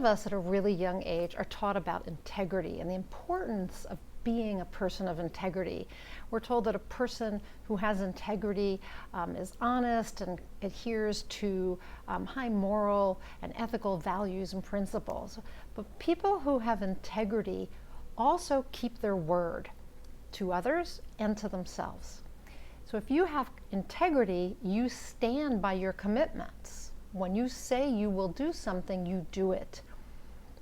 of us at a really young age are taught about integrity and the importance of being a person of integrity. We're told that a person who has integrity is honest and adheres to high moral and ethical values and principles. But people who have integrity also keep their word to others and to themselves. So if you have integrity, you stand by your commitments. When you say you will do something, you do it.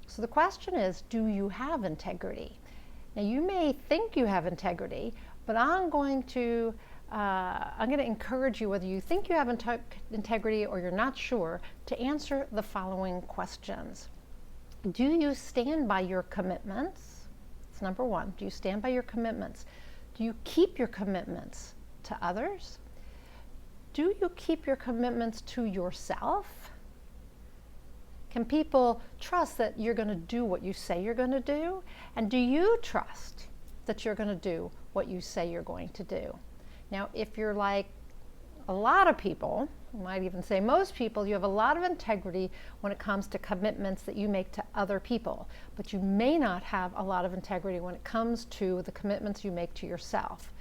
So the question is, do you have integrity? Now you may think you have integrity, but I'm going to encourage you, whether you think you have integrity or you're not sure, to answer the following questions. Do you stand by your commitments? That's number one. Do you stand by your commitments? Do you keep your commitments to others? Do you keep your commitments to yourself? Can people trust that you're going to do what you say you're going to do? And do you trust that you're going to do what you say you're going to do? Now, if you're like a lot of people, I might even say most people, you have a lot of integrity when it comes to commitments that you make to other people, but you may not have a lot of integrity when it comes to the commitments you make to yourself.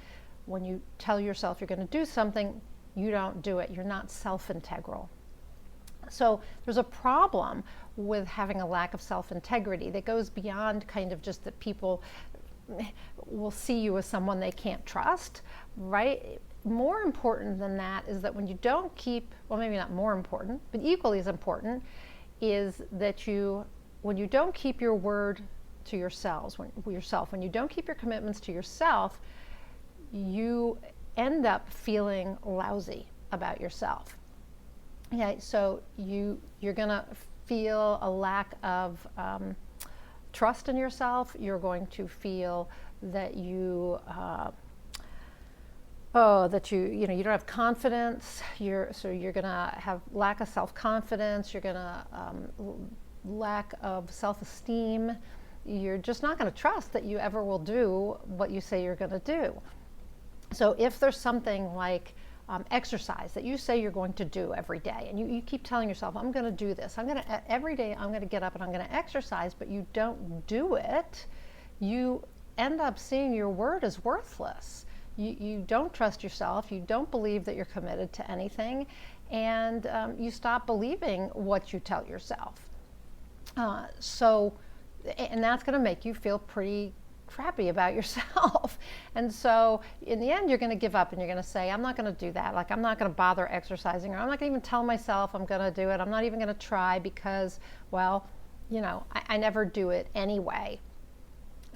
When you tell yourself you're going to do something, you don't do it. You're not self-integral. So there's a problem with having a lack of self-integrity that goes beyond kind of just that people will see you as someone they can't trust, right? More important than that is that when you don't keep, well, maybe not more important, but equally as important, is that when you don't keep your word to yourselves, when you don't keep your commitments to yourself, you end up feeling lousy about yourself. Okay, so you're going to feel a lack of trust in yourself. You're going to feel that you don't have confidence. You're going to have lack of self-confidence. You're going to lack of self-esteem. You're just not going to trust that you ever will do what you say you're going to do. So if there's something like exercise that you say you're going to do every day, and you keep telling yourself, I'm going to do this, every day I'm going to get up and I'm going to exercise, but you don't do it, you end up seeing your word as worthless. You don't trust yourself, you don't believe that you're committed to anything, and you stop believing what you tell yourself. And that's going to make you feel pretty crappy about yourself. And so in the end, you're going to give up and you're going to say, I'm not going to do that. Like, I'm not going to bother exercising, or I'm not going to even tell myself I'm going to do it. I'm not even going to try because, well, I never do it anyway.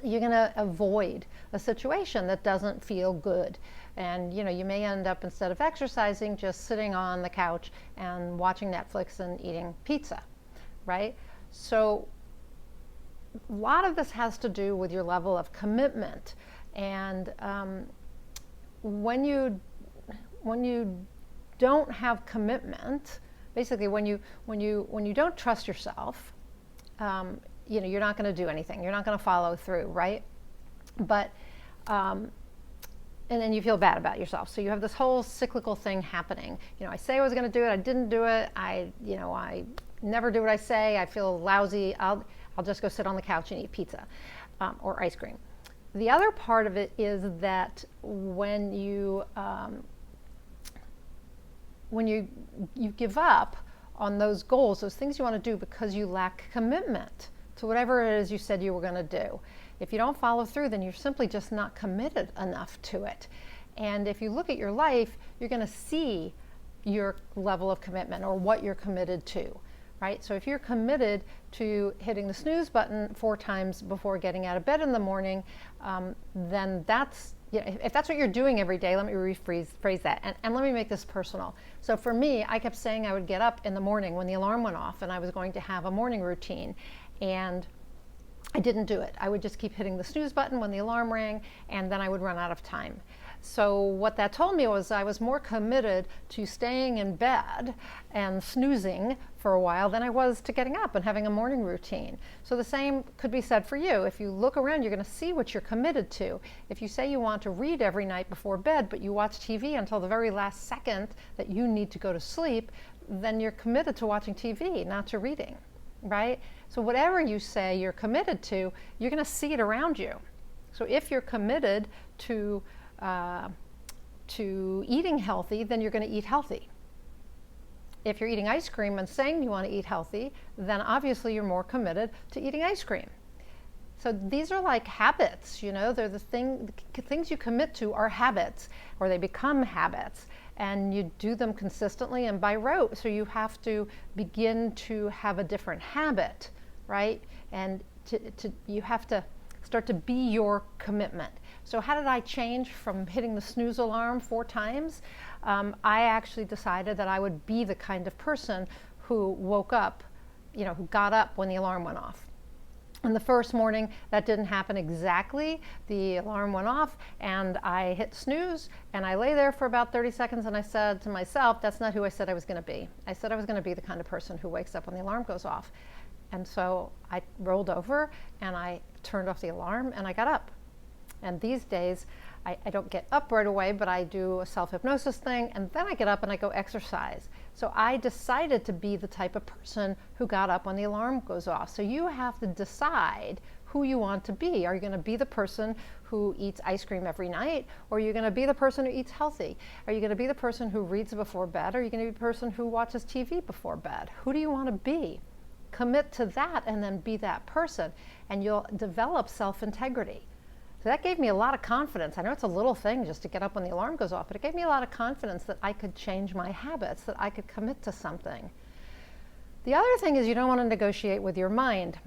You're going to avoid a situation that doesn't feel good. And, you may end up, instead of exercising, just sitting on the couch and watching Netflix and eating pizza, right? So a lot of this has to do with your level of commitment, and when you don't have commitment, basically when you don't trust yourself, you're not going to do anything. You're not going to follow through, right? But and then you feel bad about yourself. So you have this whole cyclical thing happening. I say I was going to do it, I didn't do it. I never do what I say. I feel lousy. I'll just go sit on the couch and eat pizza or ice cream. The other part of it is that when you give up on those goals, those things you want to do because you lack commitment to whatever it is you said you were going to do. If you don't follow through, then you're simply just not committed enough to it. And if you look at your life, you're going to see your level of commitment or what you're committed to. Right? So if you're committed to hitting the snooze button 4 times before getting out of bed in the morning, then that's, if that's what you're doing every day, let me rephrase that. And let me make this personal. So for me, I kept saying I would get up in the morning when the alarm went off and I was going to have a morning routine. And I didn't do it. I would just keep hitting the snooze button when the alarm rang, and then I would run out of time. So what that told me was I was more committed to staying in bed and snoozing for a while than I was to getting up and having a morning routine. So the same could be said for you. If you look around, you're going to see what you're committed to. If you say you want to read every night before bed, but you watch TV until the very last second that you need to go to sleep, then you're committed to watching TV, not to reading, right? So whatever you say you're committed to, you're going to see it around you. So if you're committed to eating healthy, then you're going to eat healthy. If you're eating ice cream and saying you want to eat healthy, then obviously you're more committed to eating ice cream. So these are like habits, you know, they're the things you commit to are habits, or they become habits, and you do them consistently and by rote. So you have to begin to have a different habit, right? And you have to start to be your commitment. So how did I change from hitting the snooze alarm 4 times? I actually decided that I would be the kind of person who woke up, you know, who got up when the alarm went off. And the first morning, that didn't happen exactly. The alarm went off and I hit snooze and I lay there for about 30 seconds and I said to myself, that's not who I said I was going to be. I said I was going to be the kind of person who wakes up when the alarm goes off. And so I rolled over and I turned off the alarm and I got up. And these days, I don't get up right away, but I do a self-hypnosis thing, and then I get up and I go exercise. So I decided to be the type of person who got up when the alarm goes off. So you have to decide who you want to be. Are you going to be the person who eats ice cream every night, or are you going to be the person who eats healthy? Are you going to be the person who reads before bed, or are you going to be the person who watches TV before bed? Who do you want to be? Commit to that and then be that person, and you'll develop self-integrity. So that gave me a lot of confidence. I know it's a little thing just to get up when the alarm goes off, but it gave me a lot of confidence that I could change my habits, that I could commit to something. The other thing is you don't want to negotiate with your mind.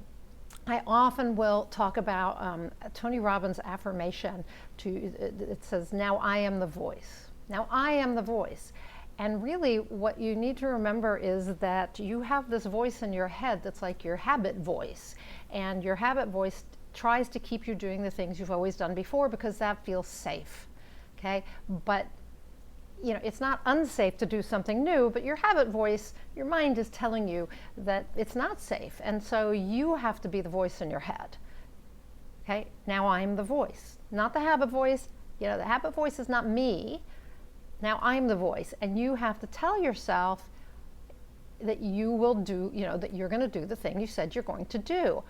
I often will talk about Tony Robbins' affirmation. It says, now I am the voice. Now I am the voice. And really what you need to remember is that you have this voice in your head that's like your habit voice. And your habit voice tries to keep you doing the things you've always done before because that feels safe, okay? But, you know, it's not unsafe to do something new, but your habit voice, your mind is telling you that it's not safe. And so you have to be the voice in your head, okay? Now I'm the voice, not the habit voice. You know, the habit voice is not me. Now I'm the voice. And you have to tell yourself that you will do, you know, that you're going to do the thing you said you're going to do.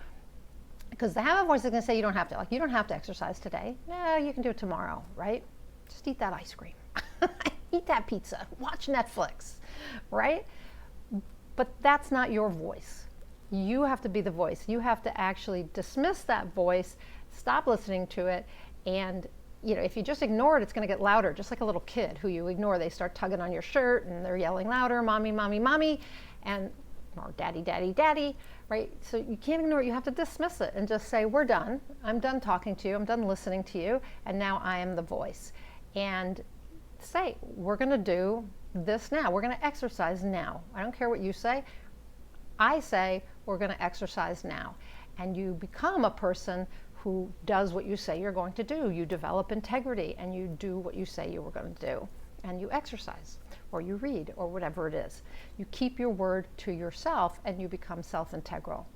Because the habit voice is going to say you don't have to. Like, you don't have to exercise today. No, you can do it tomorrow, right? Just eat that ice cream. Eat that pizza. Watch Netflix, right? But that's not your voice. You have to be the voice. You have to actually dismiss that voice, stop listening to it, and you know, if you just ignore it, it's going to get louder, just like a little kid who you ignore. They start tugging on your shirt and they're yelling louder, mommy, mommy, mommy, and or daddy, daddy, daddy, right? So you can't ignore it. You have to dismiss it and just say, we're done. I'm done talking to you. I'm done listening to you. And now I am the voice. And say, we're going to do this now. We're going to exercise now. I don't care what you say. I say, we're going to exercise now. And you become a person who does what you say you're going to do. You develop integrity and you do what you say you were going to do. And you exercise, or you read, or whatever it is. You keep your word to yourself and you become self-integral.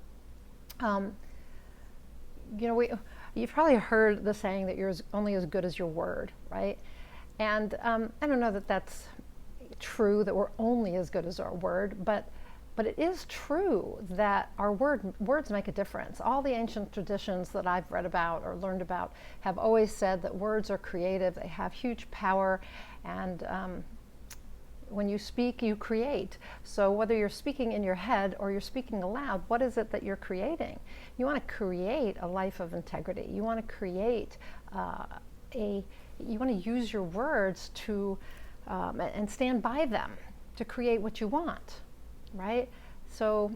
You know, you've probably heard the saying that you're only as good as your word, right? And I don't know that that's true, that we're only as good as our word, but it is true that our words make a difference. All the ancient traditions that I've read about or learned about have always said that words are creative, they have huge power, and when you speak, you create. So whether you're speaking in your head or you're speaking aloud, what is it that you're creating? You want to create a life of integrity. You want to create you want to use your words to, and stand by them to create what you want, right? So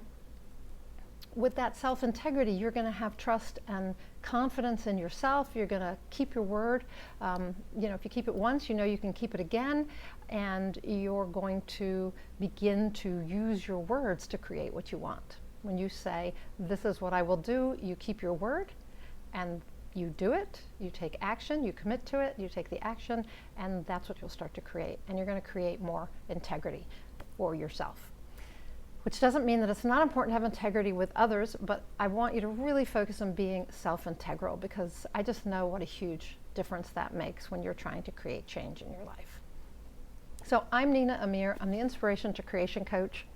with that self-integrity, you're going to have trust and confidence in yourself. You're going to keep your word. You know, if you keep it once, you know you can keep it again, and you're going to begin to use your words to create what you want. When you say, this is what I will do, you keep your word, and you do it, you take action, you commit to it, you take the action, and that's what you'll start to create. And you're going to create more integrity for yourself. Which doesn't mean that it's not important to have integrity with others, but I want you to really focus on being self-integral, because I just know what a huge difference that makes when you're trying to create change in your life. So I'm Nina Amir. I'm the Inspiration to Creation Coach.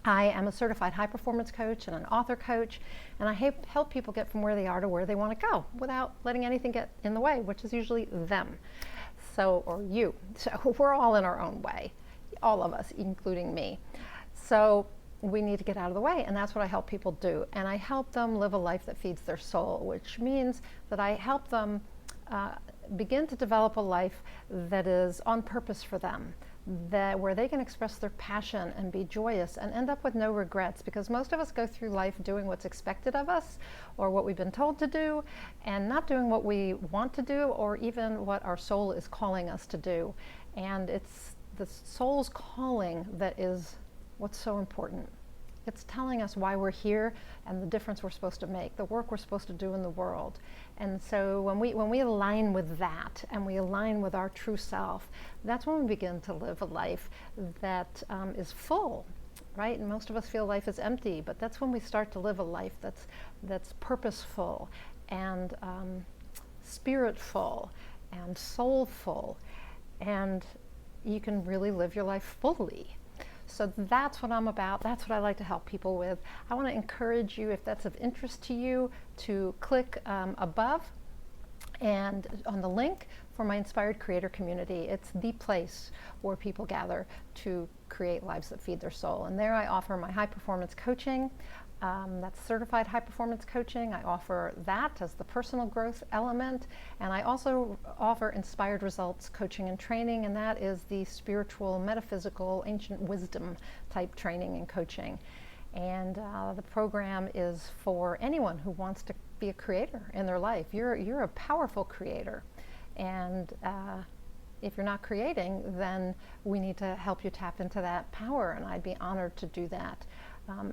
I am a certified high performance coach and an author coach, and I help people get from where they are to where they want to go without letting anything get in the way, which is usually them, or you. So we're all in our own way, all of us, including me. So we need to get out of the way, and that's what I help people do. And I help them live a life that feeds their soul, which means that I help them begin to develop a life that is on purpose for them, where they can express their passion and be joyous and end up with no regrets, because most of us go through life doing what's expected of us or what we've been told to do, and not doing what we want to do or even what our soul is calling us to do. And it's the soul's calling that is what's so important. It's telling us why we're here and the difference we're supposed to make, the work we're supposed to do in the world. And so when we align with that and we align with our true self, that's when we begin to live a life that is full, right? And most of us feel life is empty, but that's when we start to live a life that's purposeful and spiritful and soulful, and you can really live your life fully. So that's what I'm about. That's what I like to help people with. I want to encourage you, if that's of interest to you, to click above and on the link for my Inspired Creator Community. It's the place where people gather to create lives that feed their soul. And there I offer my high performance coaching. That's certified high performance coaching. I offer that as the personal growth element, and I also offer inspired results coaching and training, and that is the spiritual, metaphysical, ancient wisdom type training and coaching. And the program is for anyone who wants to be a creator in their life. You're a powerful creator, and if you're not creating, then we need to help you tap into that power, and I'd be honored to do that.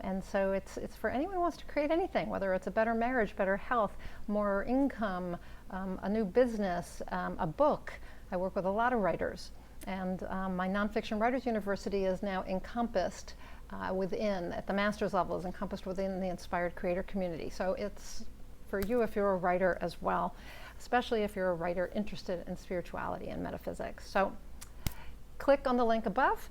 And so it's for anyone who wants to create anything, whether it's a better marriage, better health, more income, a new business, a book. I work with a lot of writers, and my Nonfiction Writers University is now encompassed at the master's level, is encompassed within the Inspired Creator Community. So it's for you if you're a writer as well, especially if you're a writer interested in spirituality and metaphysics. So click on the link above,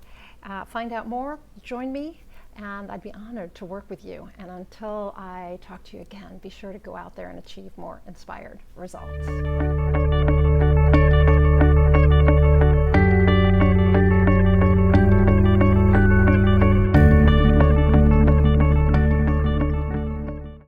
find out more, join me, and I'd be honored to work with you. And until I talk to you again, be sure to go out there and achieve more inspired results.